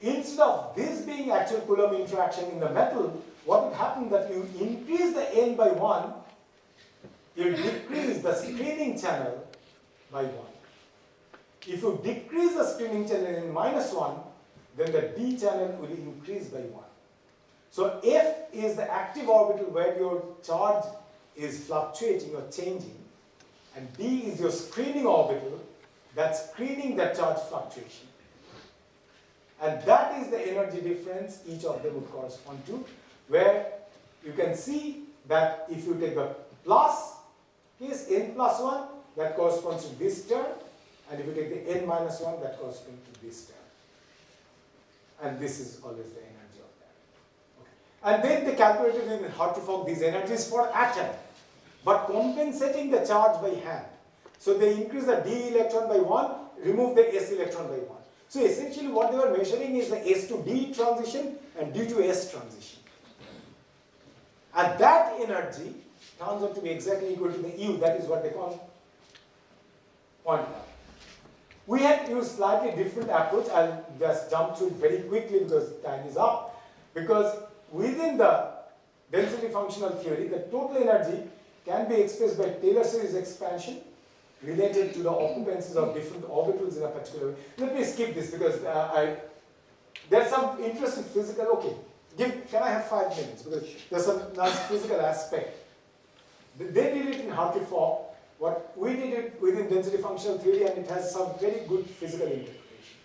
instead of this being actual Coulomb interaction in the metal, what would happen that you increase the N by 1, you decrease the screening channel by 1. If you decrease the screening channel in -1, then the D channel will increase by 1. So F is the active orbital where your charge is fluctuating or changing, and D is your screening orbital that's screening that charge fluctuation. And that is the energy difference each of them would correspond to, where you can see that if you take the plus case N plus 1, that corresponds to this term, and if you take the N minus 1, that corresponds to this term. And this is always the energy of that. Okay. And then the calculator will how to find these energies for atom, but compensating the charge by hand. So they increase the D electron by 1, remove the S electron by 1. So essentially what they were measuring is the S to D transition and D to S transition. And that energy turns out to be exactly equal to the U. That is what they call point out. We had used slightly different approach. I'll just jump through it very quickly because time is up. Because within the density functional theory, the total energy can be expressed by Taylor series expansion related to the occupancies of different orbitals in a particular way. Let me skip this because there's some interesting physical. Okay, can I have 5 minutes? Because there's some nice physical aspect. They did it in Hartree-Fock. What we did it within density functional theory, and it has some very good physical interpretation.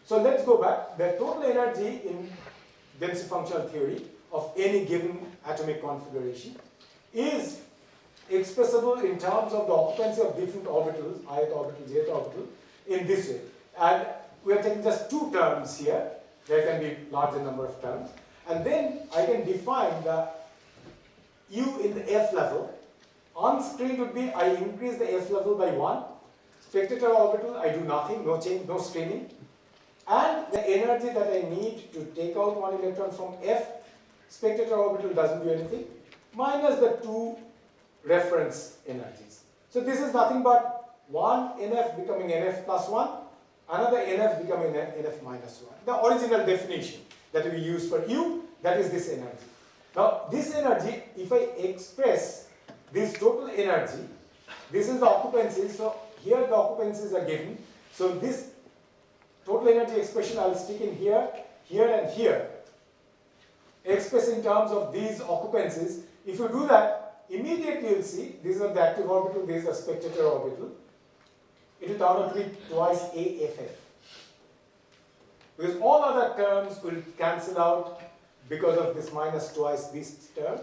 So let's go back. The total energy in density functional theory of any given atomic configuration is expressible in terms of the occupancy of different orbitals, ith orbital, jth orbital, in this way. And we are taking just 2 terms here. There can be larger number of terms. And then I can define the U in the F level. On screen would be I increase the F level by 1. Spectator orbital, I do nothing, no change, no screening. And the energy that I need to take out 1 electron from F, spectator orbital doesn't do anything, minus the 2 reference energies. So this is nothing but one NF becoming NF plus 1, another NF becoming NF minus 1. The original definition that we use for U, that is this energy. Now this energy, if I express this total energy, this is the occupancy, so here the occupancies are given. So this total energy expression I will stick in here, here and here, express in terms of these occupancies. If you do that, immediately you will see, these are the active orbital, this is the spectator orbital. It will turn out to be twice AFF. Because all other terms will cancel out because of this minus twice this term.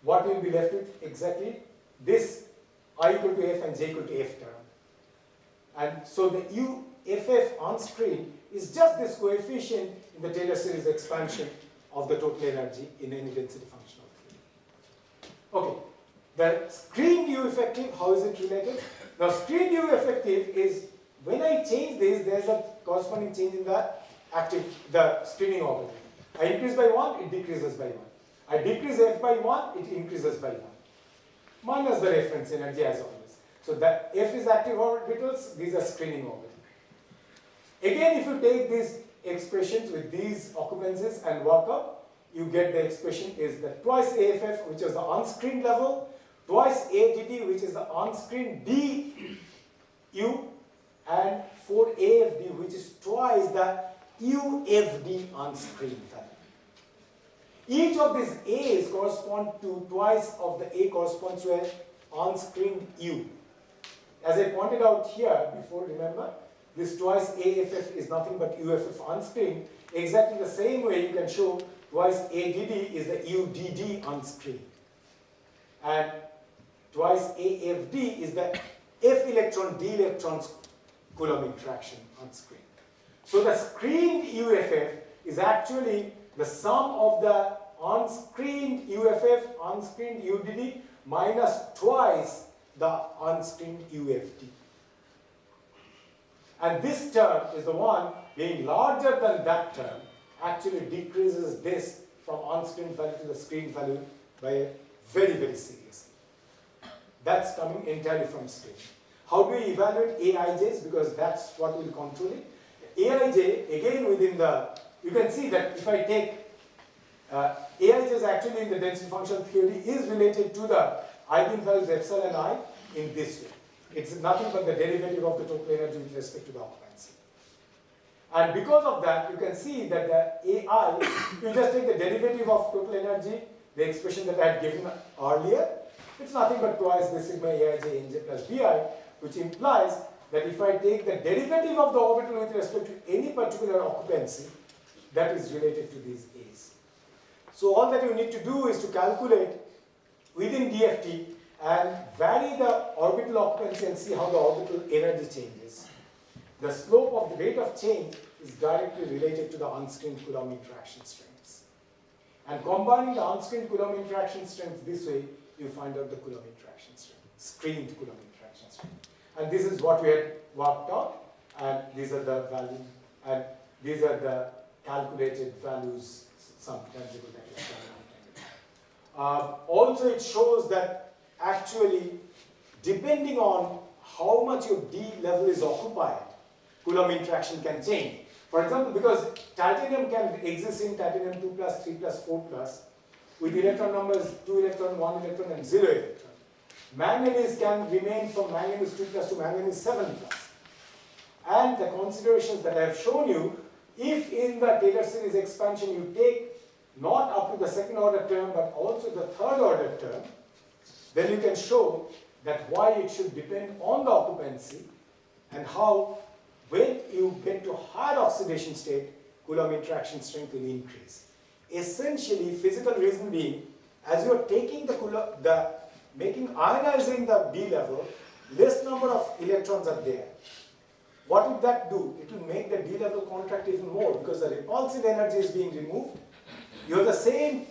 What will be left with? Exactly this I equal to F and J equal to F term. And so the UFF on screen is just this coefficient in the Taylor series expansion of the total energy in any density functional theory. Okay, the screened U effective, how is it related? Now screened U effective is when I change this, there's a corresponding change in the screening orbital. I increase by 1, it decreases by 1. I decrease F by 1, it increases by 1. Minus the reference energy as always. So that F is active orbitals, these are screening orbitals. Again, if you take these expressions with these occupancies and work up, you get the expression is that twice AFF, which is the on-screen level, twice ADD, which is the on-screen DU, and 4 AFD, which is twice the UFD on-screen value. Each of these A's correspond to twice of the A corresponds to an on-screen U. As I pointed out here before, remember, this twice AFF is nothing but UFF on-screen. Exactly the same way you can show twice ADD is the UDD on-screen. And twice AFD is the F electron, D electrons Coulomb interaction on-screen. So the screened UFF is actually the sum of the on-screened UFF, on-screened UDD, minus twice the on-screened UFD. And this term is the one being larger than that term, actually decreases this from on-screen value to the screen value by very, very seriously. That's coming entirely from screen. How do we evaluate AIJs? Because that's what will control it. Aij, again within the, you can see that if I take Aij is actually in the density function theory is related to the eigenvalues epsilon I in this way. It's nothing but the derivative of the total energy with respect to the occupancy. And because of that, you can see that the AI, you just take the derivative of total energy, the expression that I had given earlier, it's nothing but twice the sigma Aij Nj plus Bi, which implies that if I take the derivative of the orbital with respect to any particular occupancy, that is related to these A's. So all that you need to do is to calculate within DFT and vary the orbital occupancy and see how the orbital energy changes. The slope of the rate of change is directly related to the unscreened Coulomb interaction strengths. And combining the unscreened Coulomb interaction strengths this way, you find out the Coulomb interaction strength, screened Coulomb interaction strength. And this is what we had worked out, and these are the values, and these are the calculated values some times ago that is done. Also, it shows that actually, depending on how much your D level is occupied, Coulomb interaction can change. For example, because titanium can exist in titanium 2 plus, 3 plus, 4 plus, with electron numbers 2 electron, 1 electron, and 0 electron. Manganese can remain from manganese 2 plus to manganese 7 plus. And the considerations that I have shown you, if in the Taylor series expansion you take not up to the second order term, but also the third order term, then you can show that why it should depend on the occupancy and how when you get to higher oxidation state, Coulomb interaction strength will increase. Essentially, physical reason being, as you are taking ionizing the D level, less number of electrons are there. What would that do? It will make the D level contract even more because the repulsive energy is being removed. You have the same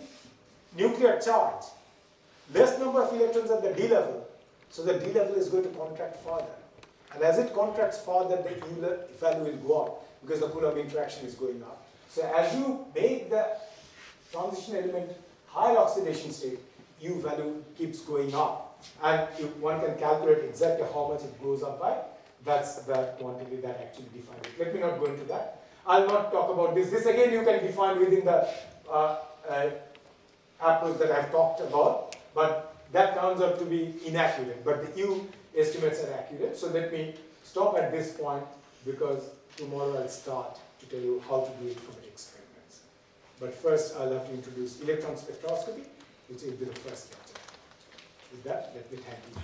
nuclear charge, less number of electrons at the D level, so the D level is going to contract further. And as it contracts further, the U value will go up because the Coulomb interaction is going up. So as you make the transition element higher oxidation state, U value keeps going up. And one can calculate exactly how much it goes up by. That's the quantity that actually defines it. Let me not go into that. I'll not talk about this. This again you can define within the approach that I've talked about. But that turns out to be inaccurate. But the U estimates are accurate. So let me stop at this point because tomorrow I'll start to tell you how to do it from the experiments. But first I'll have to introduce electron spectroscopy, which will be the first lecture. With that, let me thank you.